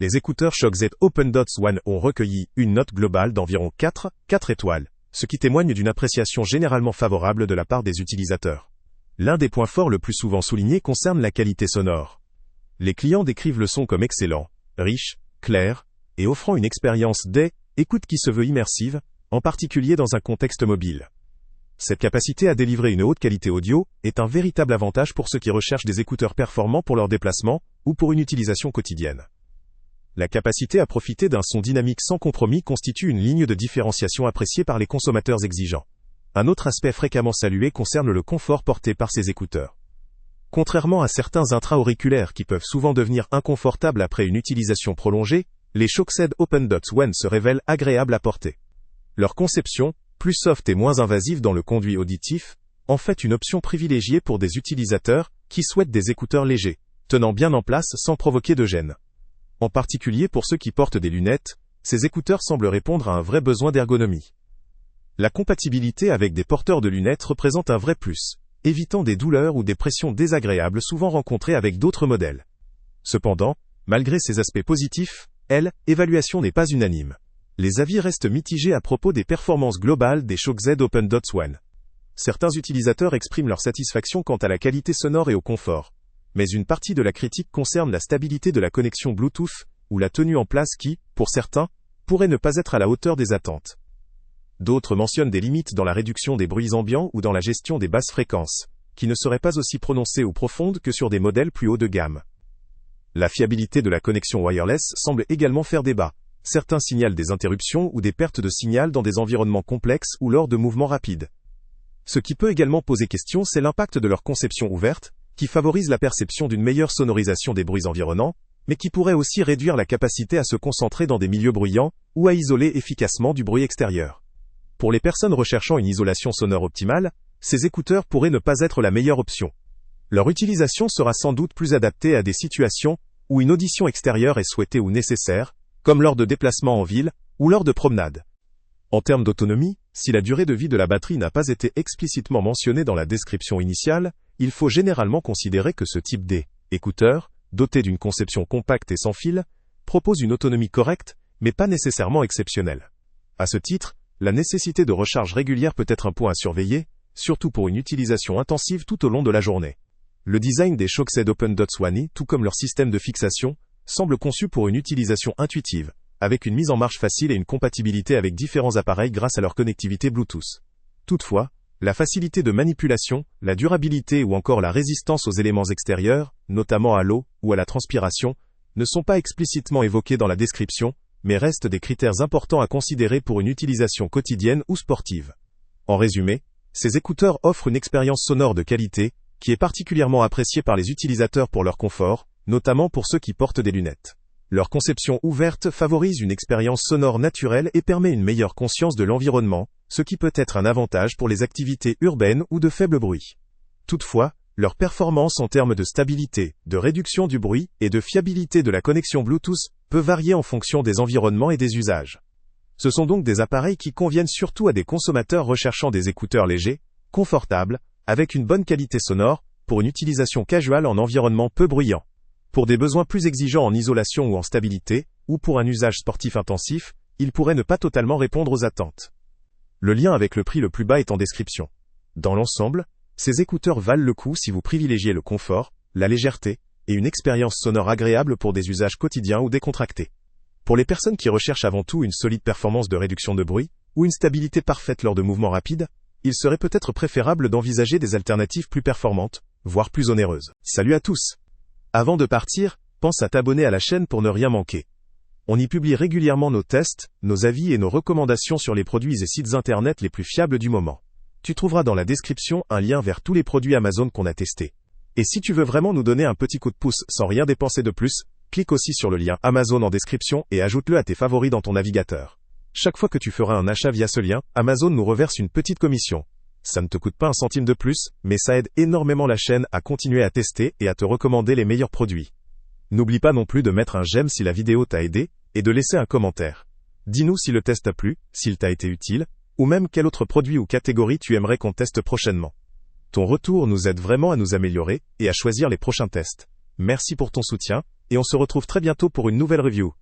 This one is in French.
Les écouteurs Shock Z Open Dots One ont recueilli une note globale d'environ 4 étoiles, ce qui témoigne d'une appréciation généralement favorable de la part des utilisateurs. L'un des points forts le plus souvent soulignés concerne la qualité sonore. Les clients décrivent le son comme excellent, riche, clair, et offrant une expérience d'écoute qui se veut immersive, en particulier dans un contexte mobile. Cette capacité à délivrer une haute qualité audio est un véritable avantage pour ceux qui recherchent des écouteurs performants pour leurs déplacements ou pour une utilisation quotidienne. La capacité à profiter d'un son dynamique sans compromis constitue une ligne de différenciation appréciée par les consommateurs exigeants. Un autre aspect fréquemment salué concerne le confort porté par ces écouteurs. Contrairement à certains intra-auriculaires qui peuvent souvent devenir inconfortables après une utilisation prolongée, les Shock Z Open Dots One se révèlent agréables à porter. Leur conception, plus soft et moins invasive dans le conduit auditif, en fait une option privilégiée pour des utilisateurs qui souhaitent des écouteurs légers, tenant bien en place sans provoquer de gêne. En particulier pour ceux qui portent des lunettes, ces écouteurs semblent répondre à un vrai besoin d'ergonomie. La compatibilité avec des porteurs de lunettes représente un vrai plus, évitant des douleurs ou des pressions désagréables souvent rencontrées avec d'autres modèles. Cependant, malgré ces aspects positifs, l'évaluation n'est pas unanime. Les avis restent mitigés à propos des performances globales des Shock Z Open Dots One. Certains utilisateurs expriment leur satisfaction quant à la qualité sonore et au confort. Mais une partie de la critique concerne la stabilité de la connexion Bluetooth, ou la tenue en place qui, pour certains, pourrait ne pas être à la hauteur des attentes. D'autres mentionnent des limites dans la réduction des bruits ambiants ou dans la gestion des basses fréquences, qui ne seraient pas aussi prononcées ou profondes que sur des modèles plus haut de gamme. La fiabilité de la connexion wireless semble également faire débat. Certains signalent des interruptions ou des pertes de signal dans des environnements complexes ou lors de mouvements rapides. Ce qui peut également poser question, c'est l'impact de leur conception ouverte, qui favorise la perception d'une meilleure sonorisation des bruits environnants, mais qui pourrait aussi réduire la capacité à se concentrer dans des milieux bruyants, ou à isoler efficacement du bruit extérieur. Pour les personnes recherchant une isolation sonore optimale, ces écouteurs pourraient ne pas être la meilleure option. Leur utilisation sera sans doute plus adaptée à des situations où une audition extérieure est souhaitée ou nécessaire, comme lors de déplacements en ville, ou lors de promenades. En termes d'autonomie, si la durée de vie de la batterie n'a pas été explicitement mentionnée dans la description initiale, il faut généralement considérer que ce type d'écouteur, doté d'une conception compacte et sans fil, propose une autonomie correcte, mais pas nécessairement exceptionnelle. À ce titre, la nécessité de recharge régulière peut être un point à surveiller, surtout pour une utilisation intensive tout au long de la journée. Le design des Shock Z Open Dots One, tout comme leur système de fixation, semble conçu pour une utilisation intuitive, avec une mise en marche facile et une compatibilité avec différents appareils grâce à leur connectivité Bluetooth. Toutefois, la facilité de manipulation, la durabilité ou encore la résistance aux éléments extérieurs, notamment à l'eau ou à la transpiration, ne sont pas explicitement évoqués dans la description, mais restent des critères importants à considérer pour une utilisation quotidienne ou sportive. En résumé, ces écouteurs offrent une expérience sonore de qualité, qui est particulièrement appréciée par les utilisateurs pour leur confort, notamment pour ceux qui portent des lunettes. Leur conception ouverte favorise une expérience sonore naturelle et permet une meilleure conscience de l'environnement, ce qui peut être un avantage pour les activités urbaines ou de faible bruit. Toutefois, leur performance en termes de stabilité, de réduction du bruit et de fiabilité de la connexion Bluetooth peut varier en fonction des environnements et des usages. Ce sont donc des appareils qui conviennent surtout à des consommateurs recherchant des écouteurs légers, confortables, avec une bonne qualité sonore, pour une utilisation casuale en environnement peu bruyant. Pour des besoins plus exigeants en isolation ou en stabilité, ou pour un usage sportif intensif, ils pourraient ne pas totalement répondre aux attentes. Le lien avec le prix le plus bas est en description. Dans l'ensemble, ces écouteurs valent le coup si vous privilégiez le confort, la légèreté, et une expérience sonore agréable pour des usages quotidiens ou décontractés. Pour les personnes qui recherchent avant tout une solide performance de réduction de bruit, ou une stabilité parfaite lors de mouvements rapides, il serait peut-être préférable d'envisager des alternatives plus performantes, voire plus onéreuses. Salut à tous! Avant de partir, pense à t'abonner à la chaîne pour ne rien manquer. On y publie régulièrement nos tests, nos avis et nos recommandations sur les produits et sites internet les plus fiables du moment. Tu trouveras dans la description un lien vers tous les produits Amazon qu'on a testés. Et si tu veux vraiment nous donner un petit coup de pouce sans rien dépenser de plus, clique aussi sur le lien Amazon en description et ajoute-le à tes favoris dans ton navigateur. Chaque fois que tu feras un achat via ce lien, Amazon nous reverse une petite commission. Ça ne te coûte pas un centime de plus, mais ça aide énormément la chaîne à continuer à tester et à te recommander les meilleurs produits. N'oublie pas non plus de mettre un j'aime si la vidéo t'a aidé, et de laisser un commentaire. Dis-nous si le test t'a plu, s'il t'a été utile, ou même quel autre produit ou catégorie tu aimerais qu'on teste prochainement. Ton retour nous aide vraiment à nous améliorer, et à choisir les prochains tests. Merci pour ton soutien, et on se retrouve très bientôt pour une nouvelle review.